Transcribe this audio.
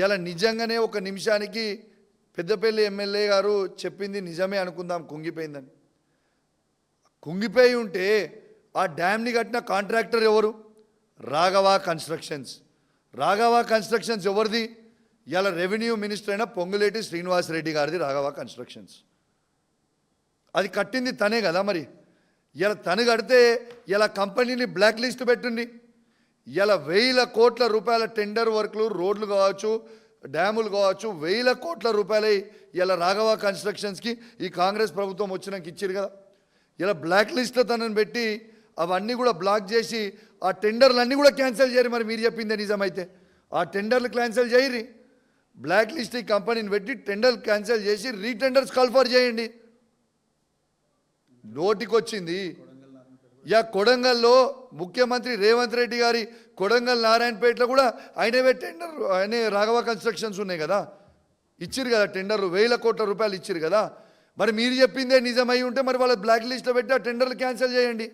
ఇలా నిజంగానే ఒక నిమిషానికి పెద్దపల్లి ఎమ్మెల్యే గారు చెప్పింది నిజమే అనుకుందాం, కుంగిపోయిందని. కుంగిపోయి ఉంటే ఆ డ్యామ్ని కట్టిన కాంట్రాక్టర్ ఎవరు? రాఘవ కన్స్ట్రక్షన్స్. రాఘవ కన్స్ట్రక్షన్స్ ఎవరిది? ఇలా రెవెన్యూ మినిస్టర్ అయిన పొంగులేటి శ్రీనివాసరెడ్డి గారిది రాఘవ కన్స్ట్రక్షన్స్. అది కట్టింది తనే కదా. మరి ఇలా తను కడితే ఇలా కంపెనీని బ్లాక్ లిస్ట్ పెట్టుంది. ఇలా 1000 కోట్ల రూపాయల టెండర్ వర్క్లు, రోడ్లు కావచ్చు, డ్యాములు కావచ్చు, 1000 కోట్ల రూపాయలు ఇలా రాఘవ కన్స్ట్రక్షన్స్కి ఈ కాంగ్రెస్ ప్రభుత్వం వచ్చినాక ఇచ్చారు కదా. ఇలా బ్లాక్ లిస్ట్లో తనని పెట్టి అవన్నీ కూడా బ్లాక్ చేసి ఆ టెండర్లు అన్నీ కూడా క్యాన్సిల్ చేయరు. మరి మీరు చెప్పిందే నిజమైతే ఆ టెండర్లు క్యాన్సిల్ చేయరి. బ్లాక్ లిస్ట్ ఈ కంపెనీని పెట్టి టెండర్లు క్యాన్సిల్ చేసి రీటెండర్స్ కాల్ఫర్ చేయండి. నోటికొచ్చింది. కొడంగల్లో ముఖ్యమంత్రి రేవంత్ రెడ్డి గారి కొడంగల్ నారాయణపేటలో కూడా ఆయనవే టెండర్, ఆయనే రాఘవ కన్స్ట్రక్షన్స్ ఉన్నాయి కదా, ఇచ్చిరు కదా టెండర్లు, 1000 కోట్ల రూపాయలు ఇచ్చిరు కదా. మరి మీరు చెప్పిందే నిజమై ఉంటే మరి వాళ్ళ బ్లాక్ లిస్ట్లో పెట్టి ఆ టెండర్లు క్యాన్సిల్ చేయండి.